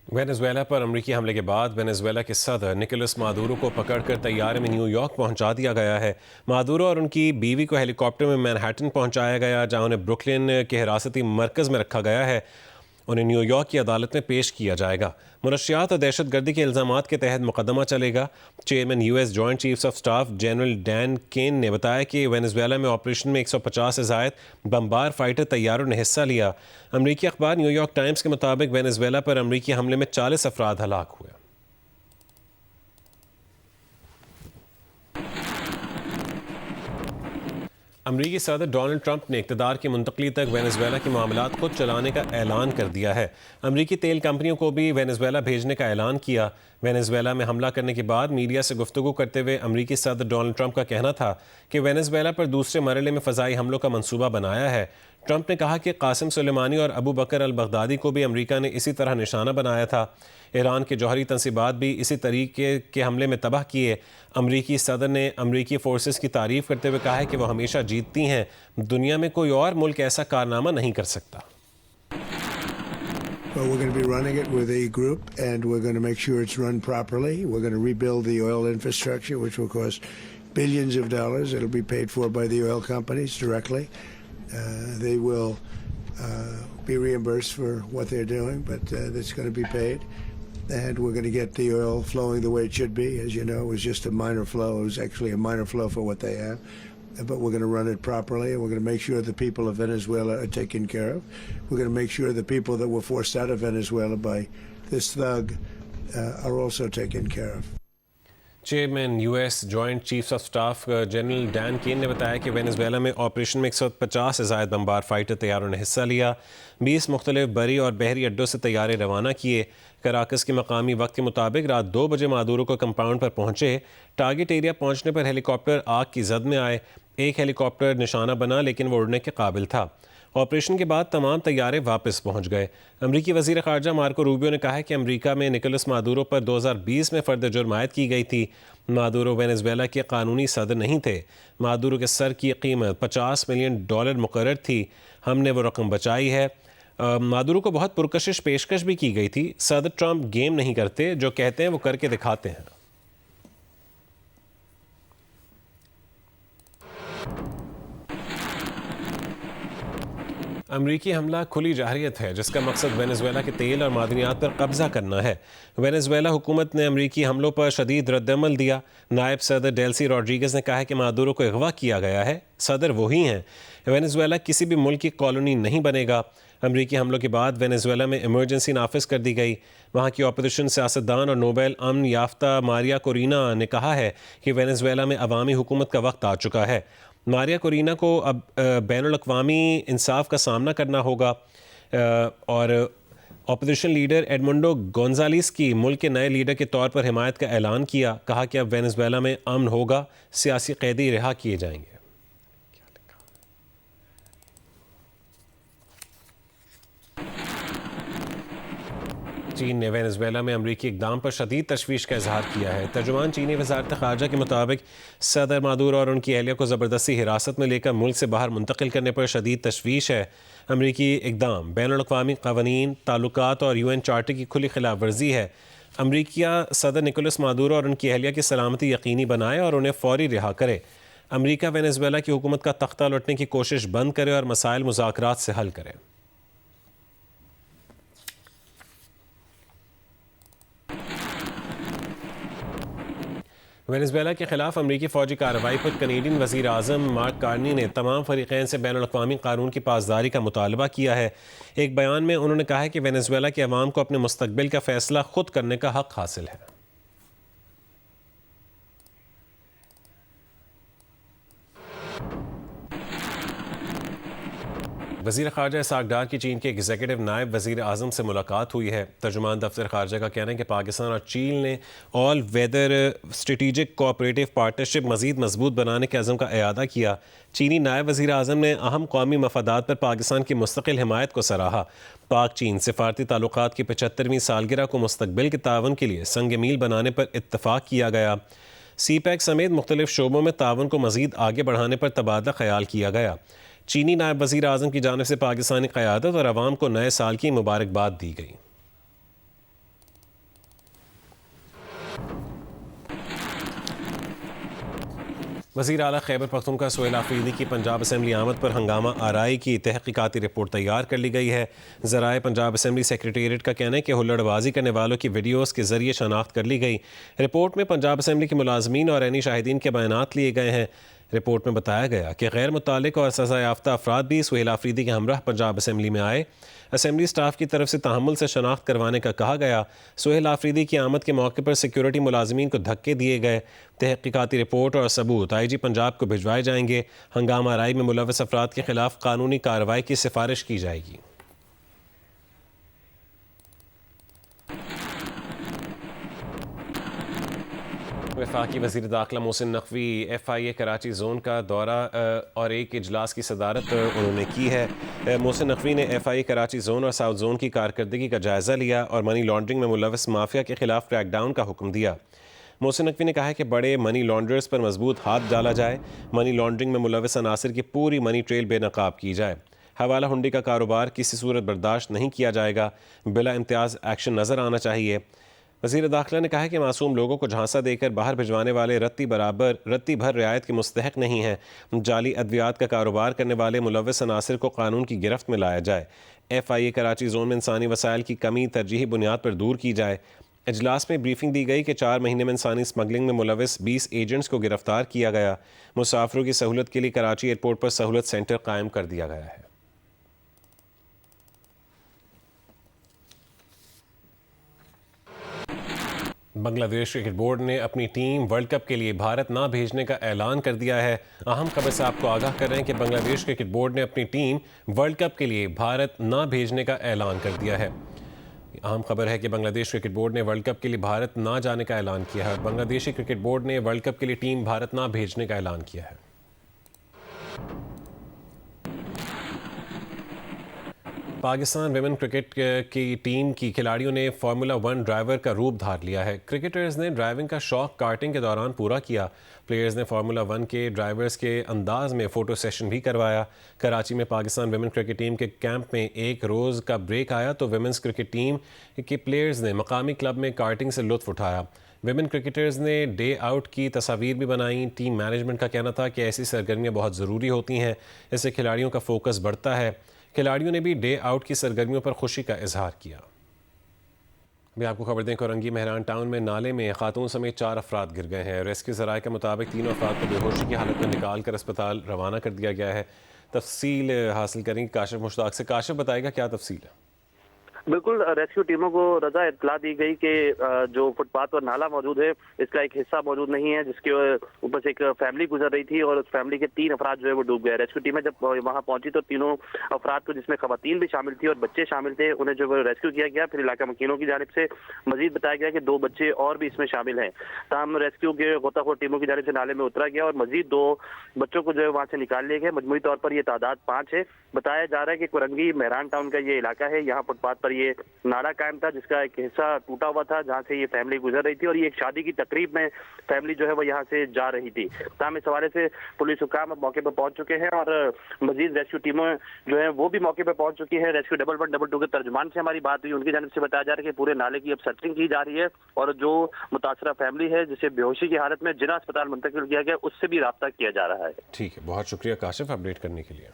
Venezuela पर अमरीकी हमले के बाद वेनेजुएला के सदर निकोलस मादुरो को पकड़कर तैयारे में न्यूयॉर्क पहुंचा दिया गया है। मादुरो और उनकी बीवी को हेलीकॉप्टर में मैनहट्टन पहुंचाया गया, जहां उन्हें ब्रुकलिन के हिरासती मरकज़ में रखा गया है। उन्हें न्यूयॉर्क की अदालत में पेश किया जाएगा। मुनशियात और दहशतगर्दी के इल्ज़ामात के तहत मुकदमा चलेगा। Chairman US joint chiefs of staff general Dan Caine ने बताया कि वेनेजुएला में ऑपरेशन में 150 से ज़ायद बमबार फाइटर तैयारों ने हिस्सा लिया। अमरीकी अखबार न्यूयॉर्क टाइम्स के मुताबिक वेनेजुएला पर अमरीकी हमले में 40 अफराद हलाक हुए। अमरीकी सदर डोनाल्ड ट्रंप ने इक़्तिदार की मुंतकली तक वेनेजुएला के मामलात खुद चलाने का ऐलान कर दिया है। अमरीकी तेल कंपनियों को भी वेनेजुएला भेजने का ऐलान किया। वेनेजुएला में हमला करने के बाद मीडिया से गुफ्तगू करते हुए अमरीकी सदर डोनाल्ड ट्रंप का कहना था कि वेनेजुएला पर दूसरे मरहले में फ़ज़ाई हमलों का मंसूबा बनाया है। ट्रंप ने कहा कि कासिम सुलेमानी और अबू बकर अल बगदादी को भी अमरीका ने इसी तरह निशाना बनाया था। ईरान के जौहरी तंसीबात भी इसी तरीके के हमले में तबाह किए। अमरीकी सदर ने अमरीकी फोर्सेस की तारीफ़ करते हुए कहा है कि वह हमेशा जीतती हैं। दुनिया में कोई और मुल्क ऐसा कारनामा नहीं कर सकता। Well, we're going to be running it with a group, and we're going to make sure it's run properly. We're going to rebuild the oil infrastructure, which will cost billions of dollars. It'll be paid for by the oil companies directly. They will be reimbursed for what they're doing, but that's going to be paid. And we're going to get the oil flowing the way it should be. As you know, it was just a minor flow. It was actually a minor flow for what they have. But we're going to run it properly, and we're going to make sure the people of Venezuela are taken care of. We're going to make sure the people that were forced out of Venezuela by this thug are also taken care of. Chairman US joint chiefs of staff general Dan Caine ने बताया कि Venezuela में operation में 150 से ज़ायद bomber fighter तैयारों ने हिस्सा लिया। 20 मुख्तलिफ बरी और बहरी अड्डों से तैयारे रवाना किए। कराकस के मकामी वक्त के मुताबिक रात 2 बजे मादुरो को कंपाउंड पर पहुंचे। टारगेट एरिया पहुंचने पर हेलीकॉप्टर आग की जद में आए। एक हेलीकॉप्टर निशाना बना, लेकिन वो उड़ने के काबिल था। ऑपरेशन के बाद तमाम तैयारे वापस पहुंच गए। अमरीकी वज़ीर ख़ारजा मार्को रूबियो ने कहा है कि अमरीका में निकोलस मादुरो पर 2020 में फ़र्द जुर्म आयद की गई थी। मादुरो वेनेजुएला के कानूनी सदर नहीं थे। मादुरो के सर की कीमत $50 मिलियन मुकर्रर थी। हमने वो रकम बचाई है। मादुरो को बहुत पुरकशिश पेशकश भी की गई थी। सदर ट्रंप गेम नहीं करते, जो कहते हैं वो करके दिखाते हैं। अमरीकी हमला खुली जाहिरियत है, जिसका मकसद वेनेजुएला के तेल और मादनियात पर कब्जा करना है। वेनेजुएला हुकूमत ने अमरीकी हमलों पर शदीद रद्दमल दिया। नायब सदर डेल्सी रॉड्रिगेज ने कहा है कि मादुरो को अगवा किया गया है। सदर वही हैं। वेनेजुएला किसी भी मुल्क की कॉलोनी नहीं बनेगा। अमरीकी हमलों के बाद वेनेजुएला में इमरजेंसी नाफिज कर दी गई। वहाँ की अपोजिशन सियासतदान और नोबेल अमन याफ्ता मारिया कोरिना ने कहा है कि वेनेजुएला में अवामी हुकूमत का वक्त आ चुका है। मारिया कोरिना को अब बैनुल-अक़वामी इंसाफ का सामना करना होगा। और अपोजिशन लीडर एडमुंडो गोंजालिस की मुल्क के नए लीडर के तौर पर हिमायत का ऐलान किया। कहा कि अब वेनेजुएला में अमन होगा, सियासी कैदी रिहा किए जाएंगे। चीन ने वेनेजुएला में अमरीकी इक़दाम पर शदीद तशवीश का इजहार किया है। तर्जुमान चीनी वज़ारत ख़ारजा के मुताबिक सदर मादुरो और उनकी अहलिया को ज़बरदस्ती हिरासत में लेकर मुल्क से बाहर मुंतकिल करने पर शदीद तशवीश है। अमरीकी इक़दाम बैनुल-अक़वामी क़वानीन, ताल्लुकात और UN चार्टर की खुली खिलाफ वर्जी है। अमरीकिया सदर निकोलस मादुरो और उनकी अहलिया की सलामती यकीनी बनाए और उन्हें फ़ौरी रिहा करे। अमरीका वेनेजुएला की हुकूमत का तख्ता लौटने की कोशिश बंद करे और मसाइल मुज़ाकरात से हल करे। वेनेजुएला के खिलाफ अमरीकी फ़ौजी कार्रवाई पर कनेडियन वज़ीर आज़म मार्क कार्नी ने तमाम फ़रीक़ैन से बैनुल-अक़वामी कानून की पासदारी का मुतालबा किया है। एक बयान में उन्होंने कहा है कि वेनेजुएला के अवाम को अपने मुस्तक़बिल का फ़ैसला खुद करने का हक़ हासिल है। वज़ीर ख़ारजा इसहाक़ डार की चीन के एग्जीक्यूटिव नायब वज़ीर आज़म से मुलाकात हुई है। तर्जुमान दफ्तर ख़ारजा का कहना है कि पाकिस्तान और चीन ने all weather strategic cooperative partnership मज़ीद मजबूत बनाने के अज़म का इयादा किया। चीनी नायब वज़ीर आज़म ने अहम कौमी मफादात पर पाकिस्तान की मुस्तकिल हिमायत को सराहा। पाक चीन सिफारती ताल्लुकात की 75वीं सालगिरह को मुस्तक़बिल के तावन के लिए संग मील बनाने पर इत्तफ़ाक़ किया गया। CPEC समेत मुख्तलिफ शोबों में तावन को मज़ीद आगे बढ़ाने पर तबादला ख्याल किया गया। चीनी नायब वज़ीर आज़म की जानिब से पाकिस्तानी क़यादत और अवाम को नए साल की मुबारकबाद दी गई। वज़ीर आला खैबर पख्तूनख्वा सोहेल आफरीदी की पंजाब असम्बली आमद पर हंगामा आराई की तहकीकाती रिपोर्ट तैयार कर ली गई है। ज़राए पंजाब असम्बली सेक्रेटेरिएट का कहना है कि हुल्लड़बाजी करने वालों की वीडियोज़ के जरिए शनाख्त कर ली गई। रिपोर्ट में पंजाब असम्बली के मुलाजमीन और ऐनी शाहिदीन के बयानात लिए गए हैं। रिपोर्ट में बताया गया कि गैर मुतालिक और सज़ा याफ्ता अफराद भी सोहेल आफरीदी के हमराह पंजाब असम्बली में आए। असम्बली स्टाफ की तरफ से तहम्मुल से शनाख्त करवाने का कहा गया। सोहेल आफरीदी की आमद के मौके पर सिक्योरिटी मुलाजमीन को धक्के दिए गए। तहकीकाती रिपोर्ट और सबूत IG पंजाब को भिजवाए जाएंगे। हंगामा आराई में मुलव्वस अफराद के खिलाफ कानूनी कार्रवाई की सिफारिश की जाएगी। वफाकी वज़ीर दाखिला मोहसिन नकवी FIA कराची जोन का दौरा और एक इजलास की सदारत उन्होंने की है। मोहसिन नकवी ने FIA कराची जोन और साउथ जोन की कारकर्दगी का जायज़ा लिया और मनी लॉन्ड्रिंग में मुलव्वस माफिया के खिलाफ क्रैकडाउन का हुक्म दिया। मोहसिन नकवी ने कहा कि बड़े मनी लॉन्ड्रर्स पर मजबूत हाथ डाला जाए। मनी लॉन्ड्रिंग में मुलव्वस अनासर की पूरी मनी ट्रेल बेनकाब की जाए। हवाला हुंडी का कारोबार किसी सूरत बर्दाश्त नहीं किया जाएगा। बिला इम्तियाज़ एक्शन नज़र आना चाहिए। वज़ीर दाखिला ने कहा कि मासूम लोगों को झांसा देकर बाहर भिजवाने वाले रत्ती भर रियायत के मुस्तहक नहीं हैं। जाली अद्वियात का कारोबार करने वाले मुलव्वस अनासर को कानून की गिरफ्त में लाया जाए। FIA कराची जोन में इंसानी वसाइल की कमी तरजीही बुनियाद पर दूर की जाए। इजलास में ब्रीफिंग दी गई कि 4 महीने में इंसानी स्मगलिंग में मुलव्वस 20 एजेंट्स को गिरफ्तार किया गया। मुसाफिरों की सहूलत के लिए कराची एयरपोर्ट पर सहूलत सेंटर कायम कर दिया गया है। बांग्लादेश क्रिकेट बोर्ड ने अपनी टीम वर्ल्ड कप के लिए भारत ना भेजने का ऐलान कर दिया है। अहम खबर से आपको आगाह कर रहे हैं कि बांग्लादेश क्रिकेट बोर्ड ने अपनी टीम वर्ल्ड कप के लिए भारत ना भेजने का ऐलान कर दिया है। अहम खबर है कि बांग्लादेश क्रिकेट बोर्ड ने वर्ल्ड कप के लिए भारत ना जाने का ऐलान किया है। बांग्लादेशी क्रिकेट बोर्ड ने वर्ल्ड कप के लिए टीम भारत ना भेजने का ऐलान किया है। पाकिस्तान विमेन क्रिकेट की टीम की खिलाड़ियों ने फार्मूला 1 ड्राइवर का रूप धार लिया है। क्रिकेटर्स ने ड्राइविंग का शौक कार्टिंग के दौरान पूरा किया। प्लेयर्स ने फार्मूला 1 के ड्राइवर्स के अंदाज में फ़ोटो सेशन भी करवाया। कराची में पाकिस्तान विमेन क्रिकेट टीम के कैंप में एक रोज़ का ब्रेक आया तो विमेंस क्रिकेट टीम के प्लेयर्स ने मकामी क्लब में कार्टिंग से लुत्फ़ उठाया। विमेन क्रिकेटर्स ने डे आउट की तस्वीर भी बनाई। टीम मैनेजमेंट का कहना था कि ऐसी सरगर्मियाँ बहुत ज़रूरी होती हैं, इससे खिलाड़ियों का फोकस बढ़ता है। खिलाड़ियों ने भी डे आउट की सरगर्मियों पर खुशी का इजहार किया। अभी आपको खबर दें, कोरंगी मेहरान टाउन में नाले में खातून समेत 4 अफराद गिर गए हैं। रेस्क्यू ज़राए के मुताबिक 3 अफराद को बेहोशी की हालत में निकाल कर अस्पताल रवाना कर दिया गया है। तफसील हासिल करेंगे काशिफ मुश्ताक से। काशिफ, बताएगा क्या तफसील है? बिल्कुल, रेस्क्यू टीमों को रजा इत्तला दी गई कि जो फुटपाथ पर नाला मौजूद है इसका एक हिस्सा मौजूद नहीं है, जिसके ऊपर से एक फैमिली गुजर रही थी और उस फैमिली के 3 अफराद जो है वो डूब गए। रेस्क्यू टीमें जब वहां पहुंची तो तीनों अफराद को, जिसमें खवातीन भी शामिल थी और बच्चे शामिल थे, उन्हें जो रेस्क्यू किया गया। फिर इलाका मकीनों की जानिब से मजीद बताया गया कि 2 बच्चे और भी इसमें शामिल हैं। तमाम रेस्क्यू के गोताखोर टीमों की जानिब से नाले में उतरा गया और मजीद 2 बच्चों को जो है वहां से निकाल लिए गए। मजमूई तौर पर यह तादाद 5 है। बताया जा रहा है कि कोरंगी मेहरान टाउन का ये इलाका है, यहाँ फुटपाथ पर ये नाला कायम था जिसका एक हिस्सा टूटा हुआ था, जहां से ये फैमिली गुजर रही थी और ये एक शादी की तकरीब में फैमिली जो है वो यहाँ से जा रही थी। तमाम इस हवाले से पुलिस हुकाम अब मौके पर पहुंच चुके हैं और मजीद रेस्क्यू टीमें जो है वो भी मौके पर पहुंच चुकी है। रेस्क्यू 1112 के तर्जुमान से हमारी बात हुई, उनकी जानिब से बताया जा रहा है कि पूरे नाले की अब सर्चिंग की जा रही है और जो मुतासरा फैमिली है जिसे बेहोशी की हालत में जिला अस्पताल मुंतकिल किया गया उससे भी राब्ता किया जा रहा है। ठीक है, बहुत शुक्रिया काशिफ अपडेट करने के लिए।